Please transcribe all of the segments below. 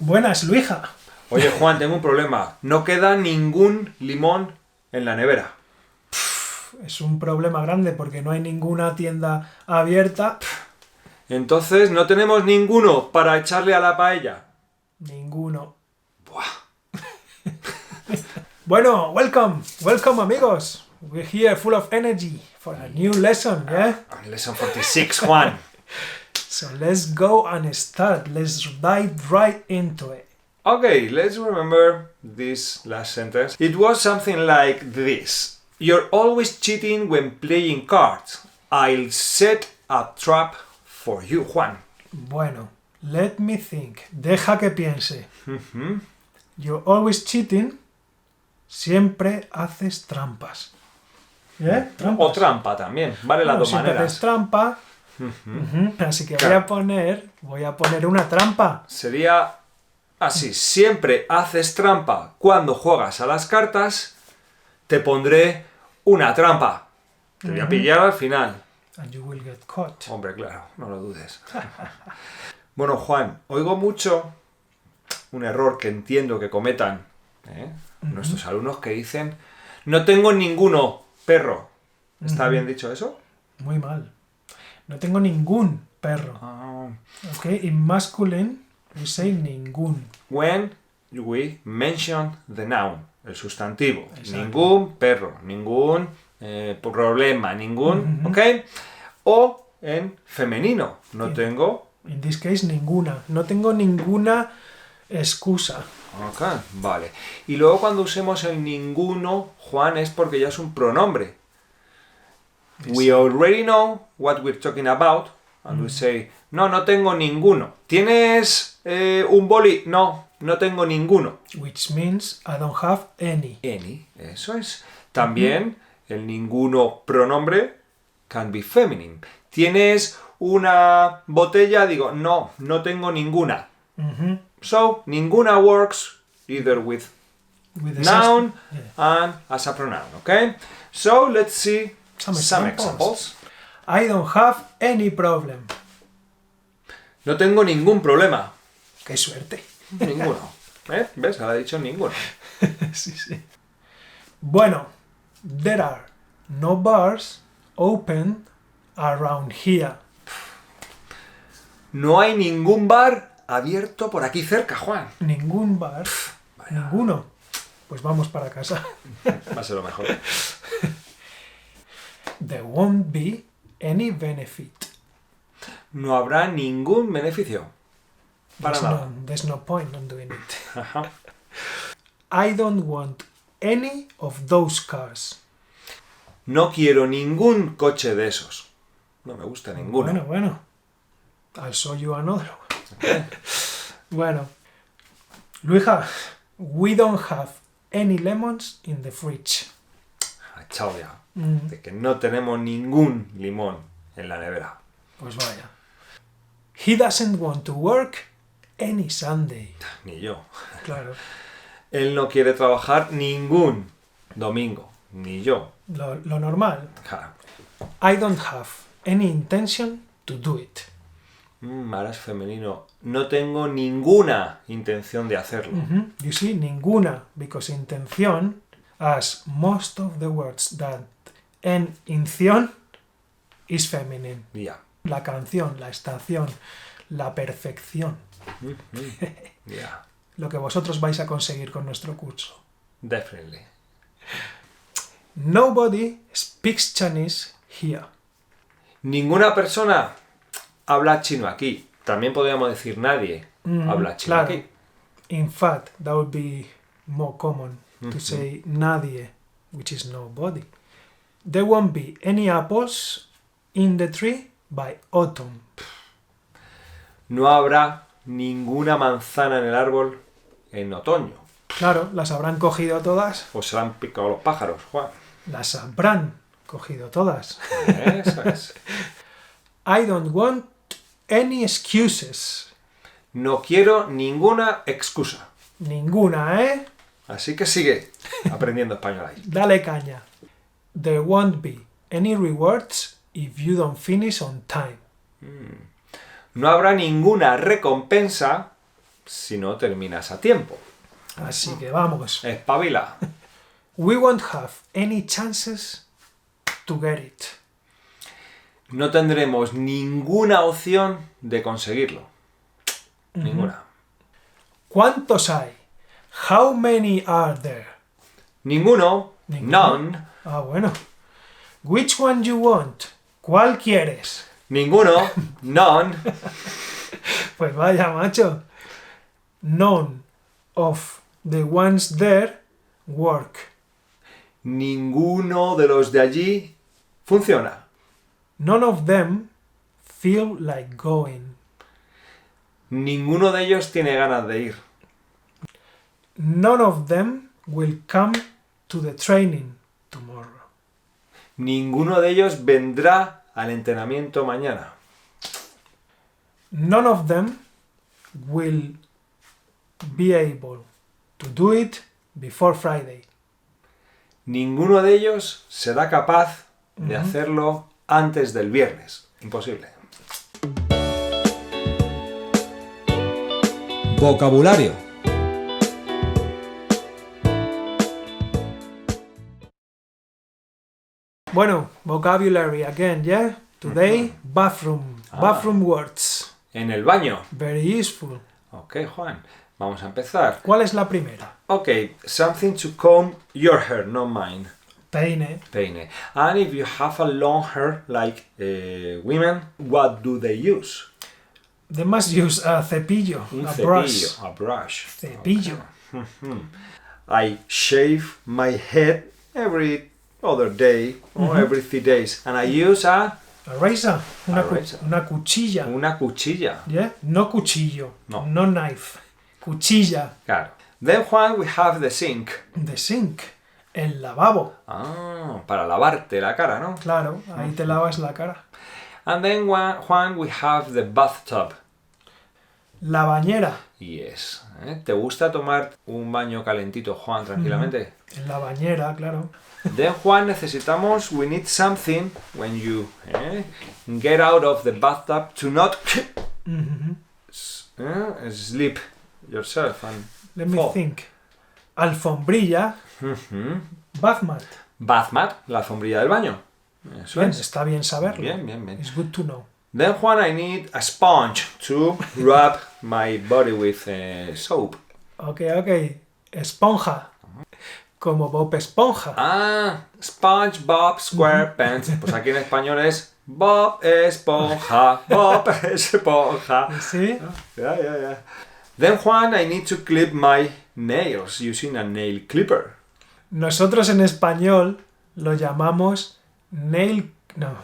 Buenas, Luija. Oye, Juan, tengo un problema. No queda ningún limón en la nevera. Es un problema grande porque no hay ninguna tienda abierta. Entonces, no tenemos ninguno para echarle a la paella. Ninguno. Buah. Bueno, welcome amigos. We're here full of energy for a new lesson, yeah? Lesson 46, Juan. So let's go and start. Let's dive right into it. Okay, let's remember this last sentence. It was something like this. You're always cheating when playing cards. I'll set a trap for you, Juan. Bueno, let me think. Deja que piense. Mhm. You're always cheating. Siempre haces trampas. ¿Yeah? O trampa también. Vale las Bueno, dos siempre haces maneras. trampa. Mhm. Así que Claro. voy a poner una trampa. Sería así. Siempre haces trampa cuando juegas a las cartas. Te pondré una trampa. Te voy a pillar al final. And you will get caught. Hombre, claro, no lo dudes. Bueno, Juan, oigo mucho un error que entiendo que cometan nuestros alumnos que dicen: no tengo ninguno, perro. ¿Está bien dicho eso? Muy mal. No tengo ningún perro. Okay, in masculine we say ningún. When we mention the noun, el sustantivo. Exacto. Ningún perro, ningún problema, ningún, ¿ok? O en femenino, no Sí. tengo. In this case ninguna. No tengo ninguna excusa. Ok, vale. Y luego cuando usemos el ninguno, Juan, es porque ya es un pronombre. We already know what we're talking about, and we say, no tengo ninguno. ¿Tienes un boli? No tengo ninguno. Which means I don't have any. Any, eso es. También el ninguno pronombre can be feminine. ¿Tienes una botella? Digo, no tengo ninguna. Mhm. So, ninguna works either with With the noun Yeah. and as a pronoun, okay? So, let's see Some some examples. examples. I don't have any problem. No tengo ningún problema. Qué suerte. Ninguno. ¿Ves? Ahora he dicho ninguno. Sí, sí. Bueno, there are no bars open around here. No hay ningún bar abierto por aquí cerca, Juan. Ningún bar. Ninguno. Pues vamos para casa. Va a ser lo mejor. There won't be any benefit. No habrá ningún beneficio. Para nada. There's no point on doing it. Ajá. I don't want any of those cars. No quiero ningún coche de esos. No me gusta ninguno. Bueno. I'll show you another one. Bueno. Luija, we don't have any lemons in the fridge. Chao ya. De que no tenemos ningún limón en la nevera. Pues vaya. He doesn't want to work any Sunday. Ni yo. Claro. Él no quiere trabajar ningún domingo. Ni yo. Lo normal. Ja. I don't have any intention to do it. Ahora es femenino. No tengo ninguna intención de hacerlo. You see, ninguna, because intención, as most of the words that end in ción, is feminine. Ya. La canción, la estación, la perfección. Ya. Lo que vosotros vais a conseguir con nuestro curso. Definitely. Nobody speaks Chinese here. Ninguna persona habla chino aquí. También podríamos decir nadie habla chino Claro. aquí. In fact, that would be more common to say nadie, which is nobody. There won't be any apples in the tree by autumn. No habrá ninguna manzana en el árbol en otoño. Claro, las habrán cogido todas. O se la han picado los pájaros, Juan. Las habrán cogido todas. Eso es. I don't want any excuses. No quiero ninguna excusa. Ninguna, ¿eh? Así que sigue aprendiendo español ahí. Dale caña. There won't be any rewards if you don't finish on time. No habrá ninguna recompensa si no terminas a tiempo. Así que vamos. Espabila. We won't have any chances to get it. No tendremos ninguna opción de conseguirlo. Ninguna. ¿Cuántos hay? How many are there? Ninguno. Ninguno. None. Ah, bueno. Which one you want? ¿Cuál quieres? Ninguno. None. Pues vaya, macho. None of the ones there work. Ninguno de los de allí funciona. None of them feel like going. Ninguno de ellos tiene ganas de ir. None of them will come to the training tomorrow. Ninguno de ellos vendrá al entrenamiento mañana. None of them will be able to do it before Friday. Ninguno de ellos será capaz de hacerlo antes del viernes. Imposible. Vocabulario. Bueno, vocabulary again, yeah? Today, bathroom. Bathroom words. En el baño. Very useful. Ok, Juan. Vamos a empezar. ¿Cuál es la primera? Ok, something to comb your hair, not mine. Peine. Peine. And if you have a long hair like women, what do they use? They must use a cepillo, Un a cepillo, brush. a brush. Cepillo. I shave my head every other day or every 3 days, and I use A razor. Una, A razor. una cuchilla. una cuchilla. Yeah? No cuchillo. No. No knife. Cuchilla. Claro. Then Juan, we have the sink. The sink. El lavabo. Ah, para lavarte la cara, ¿no? Claro, ahí te lavas la cara. And then Juan, we have the bathtub. La bañera. Yes. ¿Te gusta tomar un baño calentito, Juan, tranquilamente? En la bañera, claro. Then Juan, we need something when you get out of the bathtub to not sleep yourself and Let me fall. think. Alfombrilla. Bath mat. Bath mat, la alfombrilla del baño. Eso Bien, es. está bien saberlo. Bien, bien, bien. It's good to know. Then Juan, I need a sponge to rub my body with soap. Ok. Esponja. Como Bob Esponja. Ah, SpongeBob SquarePants. Pues aquí en español es Bob Esponja, Bob Esponja. ¿Sí? Yeah. Then Juan, I need to clip my nails using a nail clipper. Nosotros en español lo llamamos nail... No.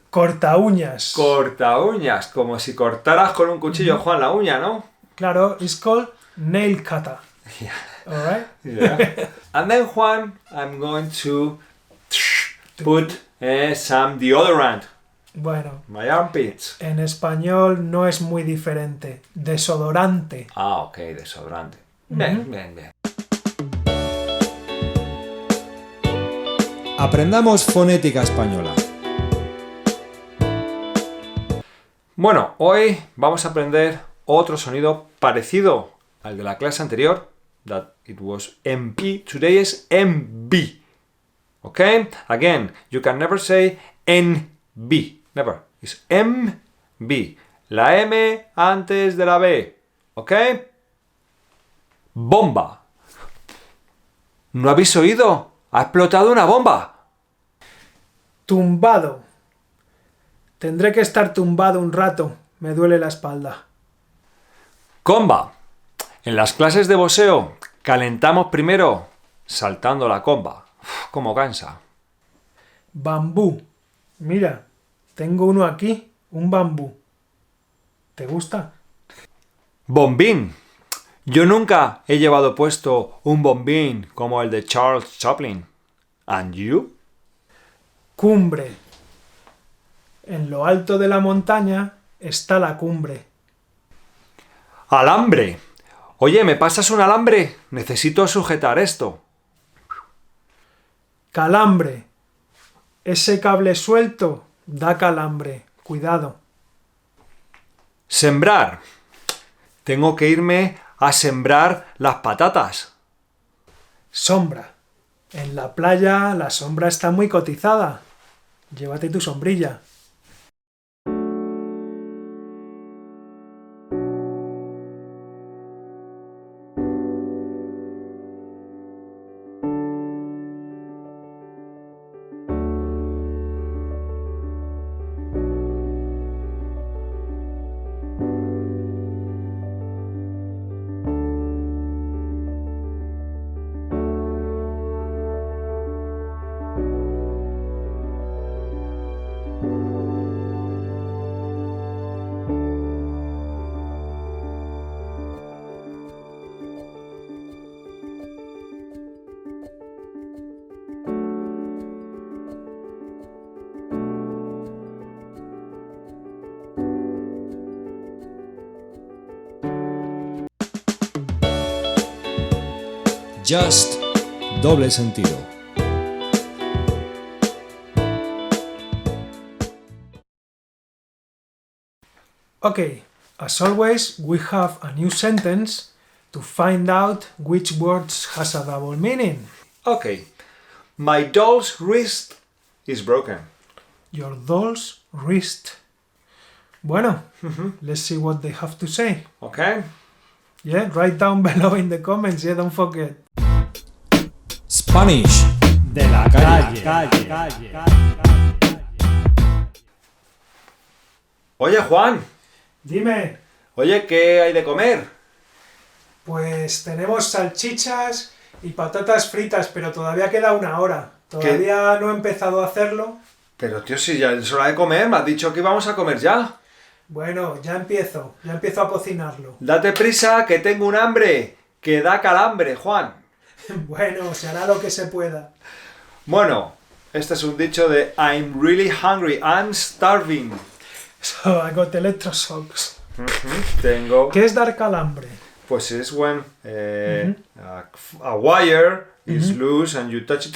Corta uñas. Corta uñas, como si cortaras con un cuchillo, Juan, la uña, ¿no? Claro, it's called nail cutter. Yeah. Alright? Yeah. And then Juan, I'm going to put some deodorant. Bueno, My armpits. en español no es muy diferente. Desodorante. Ah, ok, desodorante. Bien. Aprendamos fonética española. Bueno, hoy vamos a aprender otro sonido parecido al de la clase anterior. That it was MP. Today is MB. Okay? Again, you can never say NB. Never. It's MB. La M antes de la B. ¿Ok? Bomba. ¿No habéis oído? ¡Ha explotado una bomba! Tumbado. Tendré que estar tumbado un rato. Me duele la espalda. Comba. En las clases de boxeo calentamos primero saltando la comba. Uf, cómo cansa. Bambú. Mira, tengo uno aquí. Un bambú. ¿Te gusta? Bombín. Yo nunca he llevado puesto un bombín como el de Charles Chaplin. ¿And you? Cumbre. En lo alto de la montaña está la cumbre. Alambre. Oye, ¿me pasas un alambre? Necesito sujetar esto. Calambre. Ese cable suelto da calambre. Cuidado. Sembrar. Tengo que irme a sembrar las patatas. Sombra. En la playa la sombra está muy cotizada. Llévate tu sombrilla. Just, doble sentido. Okay, as always, we have a new sentence to find out which words has a double meaning. Okay. My doll's wrist is broken. Your doll's wrist. Bueno, let's see what they have to say. Okay? Yeah, write down below in the comments, yeah, don't forget. Spanish. De la calle. Oye, Juan. Dime, Oye, ¿qué hay de comer? pues tenemos salchichas y patatas fritas, pero todavía queda una hora. Todavía no he empezado a hacerlo. Pero tío, si ya es hora de comer, me has dicho que íbamos a comer ya. Bueno, ya empiezo a cocinarlo. Date prisa, que tengo un hambre, que da calambre, Juan. Bueno, se hará lo que se pueda. Bueno, este es un dicho de I'm really hungry, I'm starving. So, I got electroshocks. Tengo, ¿Qué es dar calambre? pues es when a wire is loose and you touch it.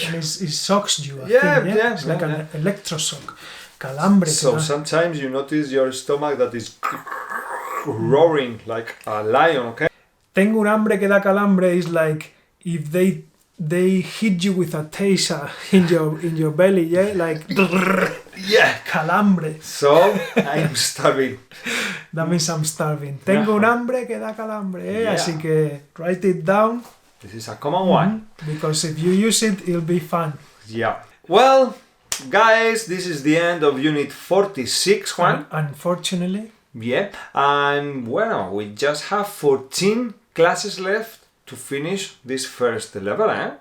And it shocks you, I Yeah, think, yeah, It's like yeah, an electroshock. Calambre. que So da. sometimes you notice your stomach that is roaring like a lion, okay? Tengo un hambre que da calambre is like if they hit you with a taser in your belly, yeah, like Yeah. calambre. So I'm starving. That means I'm starving. Tengo un hambre que da calambre, Yeah. Así que write it down This is a common one. because if you use it, it'll be fun. Yeah. Well, guys, this is the end of Unit 46, Juan. Unfortunately, Yeah. And bueno, we just have 14 classes left to finish this first level, eh?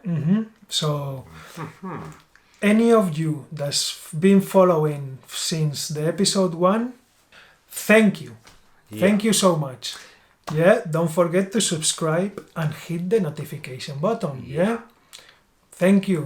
so any of you that's been following since the episode 1, thank you. Yeah. Thank you so much. Yeah, don't forget to subscribe and hit the notification button. Yeah. Thank you.